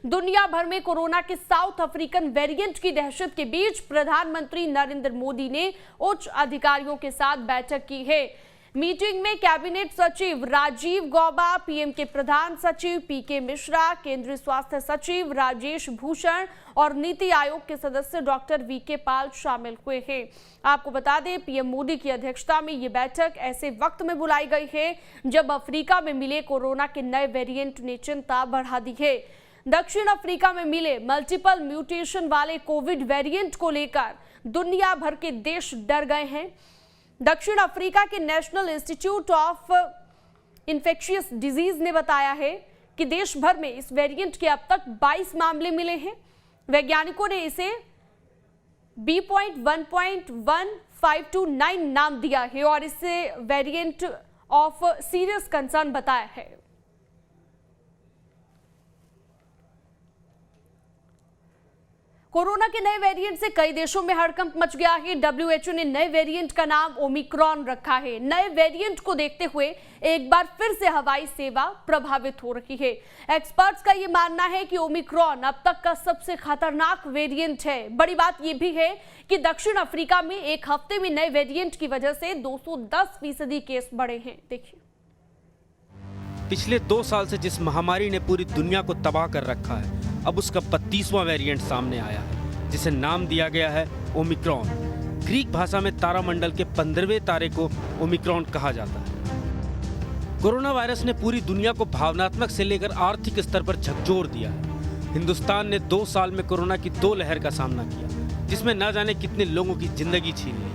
दुनिया भर में कोरोना के साउथ अफ्रीकन वेरिएंट की दहशत के बीच प्रधानमंत्री नरेंद्र मोदी ने उच्च अधिकारियों के साथ बैठक की है। मीटिंग में कैबिनेट सचिव राजीव गौबा, पीएम के प्रधान सचिव पीके मिश्रा, केंद्रीय स्वास्थ्य सचिव राजेश भूषण और नीति आयोग के सदस्य डॉक्टर वीके पॉल शामिल हुए हैं। आपको बता दें, पीएम मोदी की अध्यक्षता में ये बैठक ऐसे वक्त में बुलाई गई है जब अफ्रीका में मिले कोरोना के नए वेरिएंट ने चिंता बढ़ा दी है। दक्षिण अफ्रीका में मिले मल्टीपल म्यूटेशन वाले कोविड वेरिएंट को लेकर दुनिया भर के देश डर गए हैं। दक्षिण अफ्रीका के national institute of infectious disease ने बताया है कि देश भर में इस वेरिएंट के अब तक 22 मामले मिले हैं। वैज्ञानिकों ने इसे B.1.1529 नाम दिया है और इसे वेरिएंट ऑफ सीरियस कंसर्न बताया है। कोरोना के नए वेरिएंट से कई देशों में हड़कंप मच गया है। WHO ने नए वेरिएंट का नाम ओमिक्रॉन रखा है। नए वेरिएंट को देखते हुए एक बार फिर से हवाई सेवा प्रभावित हो रही है। एक्सपर्ट्स का ये मानना है कि ओमिक्रॉन अब तक का सबसे खतरनाक वेरिएंट है। बड़ी बात यह भी है कि दक्षिण अफ्रीका में एक हफ्ते में नए वेरिएंट की वजह से 210% केस बढ़े हैं। देखिए, पिछले 2 साल से जिस महामारी ने पूरी दुनिया को तबाह कर रखा है, अब उसका 32वां वेरिएंट सामने आया है, जिसे नाम दिया गया है ओमिक्रॉन। ग्रीक भाषा में तारामंडल के 15वें तारे को ओमिक्रॉन कहा जाता है। कोरोना वायरस ने पूरी दुनिया को भावनात्मक से लेकर आर्थिक स्तर पर झकझोर दिया है। हिंदुस्तान ने 2 साल में कोरोना की 2 लहर का सामना किया, जिसमें न जाने कितने लोगों की जिंदगी छीन ली।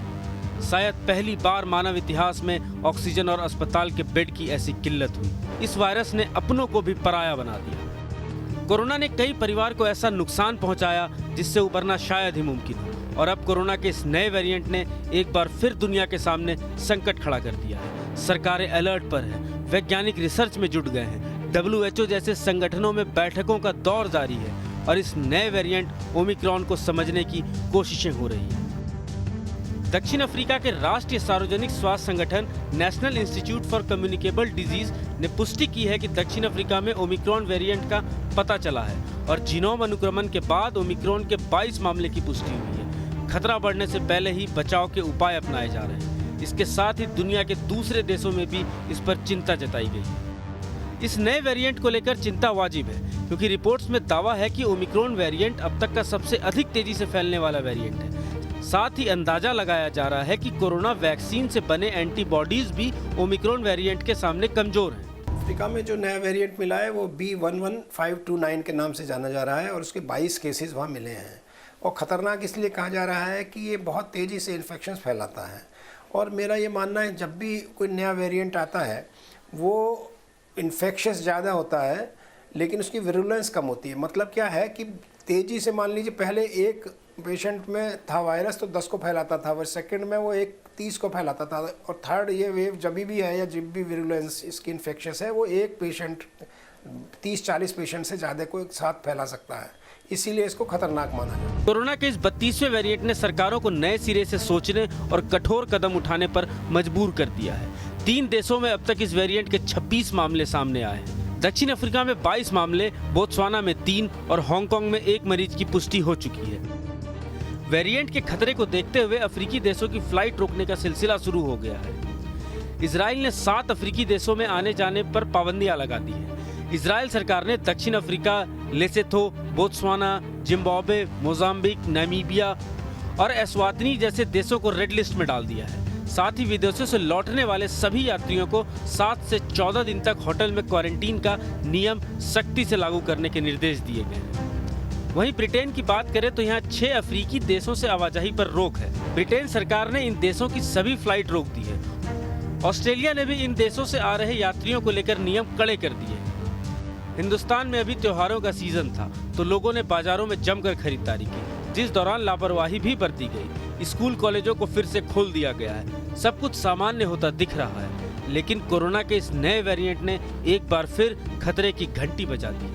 शायद पहली बार मानव इतिहास में ऑक्सीजन और अस्पताल के बेड की ऐसी किल्लत हुई। इस वायरस ने अपनों को भी पराया बना दिया। कोरोना ने कई परिवार को ऐसा नुकसान पहुंचाया जिससे उबरना शायद ही मुमकिन हो। और अब कोरोना के इस नए वेरिएंट ने एक बार फिर दुनिया के सामने संकट खड़ा कर दिया है। सरकारें अलर्ट पर हैं, वैज्ञानिक रिसर्च में जुट गए हैं, WHO जैसे संगठनों में बैठकों का दौर जारी है और इस नए वेरिएंट ओमिक्रॉन को समझने की कोशिशें हो रही हैं। दक्षिण अफ्रीका के राष्ट्रीय सार्वजनिक स्वास्थ्य संगठन national institute for communicable disease ने पुष्टि की है कि दक्षिण अफ्रीका में ओमिक्रॉन वेरिएंट का पता चला है और जीनोम अनुक्रमण के बाद ओमिक्रॉन के 22 मामले की पुष्टि हुई है। खतरा बढ़ने से पहले ही बचाव के उपाय अपनाए जा रहे हैं। इसके साथ ही दुनिया के दूसरे देशों में भी इस पर चिंता जताई गई है। इस नए वेरिएंट को लेकर चिंता वाजिब है, क्योंकि रिपोर्ट्स में दावा है कि ओमिक्रॉन वेरिएंट अब तक का सबसे अधिक तेजी से फैलने वाला वेरिएंट है। साथ ही अंदाजा लगाया जा रहा है कि कोरोना वैक्सीन से बने एंटीबॉडीज भी ओमिक्रॉन वेरिएंट के सामने कमजोर हैं। अफ्रीका में जो नया वेरिएंट मिला है वो B.1.1529 के नाम से जाना जा रहा है और उसके 22 केसेस वहाँ मिले हैं। और ख़तरनाक इसलिए कहा जा रहा है कि ये बहुत तेज़ी से इन्फेक्शन फैलाता है। और मेरा ये मानना है, जब भी कोई नया वेरिएंट आता है वो इन्फेक्शस ज़्यादा होता है लेकिन उसकी विरुलेंस कम होती है। मतलब क्या है कि तेज़ी से, मान लीजिए पहले एक पेशेंट में था वायरस तो 10 को फैलाता था, वह सेकंड में वो 30 को फैलाता था, और थर्ड ये वेव जब भी है या जब भी विरुलेंस इसकी इन्फेक्शस है वो एक पेशेंट 30-40 पेशेंट से ज़्यादा को एक साथ फैला सकता है। इसीलिए इसको खतरनाक माना जाता है। कोरोना के इस 32वें वेरिएंट ने सरकारों को नए सिरे से सोचने और कठोर कदम उठाने पर मजबूर कर दिया है। 3 देशों में अब तक इस वेरिएंट के 26 मामले सामने आए हैं। दक्षिण अफ्रीका में 22 मामले, बोत्सवाना में 3 और हांगकांग में 1 मरीज की पुष्टि हो चुकी है। वेरिएंट के खतरे को देखते हुए अफ्रीकी देशों की फ्लाइट रोकने का सिलसिला शुरू हो गया है। इजराइल ने 7 अफ्रीकी देशों में आने जाने पर पाबंदियां लगा दी है। इजराइल सरकार ने दक्षिण Africa, Lesotho, Botswana, Zimbabwe, Mozambique, Namibia और एस्वातिनी जैसे देशों को रेड लिस्ट में डाल दिया है। साथ ही विदेशों से लौटने वाले सभी यात्रियों को 7 से 14 दिन तक होटल में क्वारंटीन का नियम सख्ती से लागू करने के निर्देश दिए गए हैं। वहीं ब्रिटेन की बात करें तो यहाँ 6 अफ्रीकी देशों से आवाजाही पर रोक है। ब्रिटेन सरकार ने इन देशों की सभी फ्लाइट रोक दी है। ऑस्ट्रेलिया ने भी इन देशों से आ रहे यात्रियों को लेकर नियम कड़े कर दिए। हिंदुस्तान में अभी त्योहारों का सीजन था तो लोगों ने बाजारों में जमकर खरीदारी की, जिस दौरान लापरवाही भी बरती गई। स्कूल कॉलेजों को फिर से खोल दिया गया है। सब कुछ सामान्य होता दिख रहा है, लेकिन कोरोना के इस नए वेरिएंट ने एक बार फिर खतरे की घंटी बजा दी।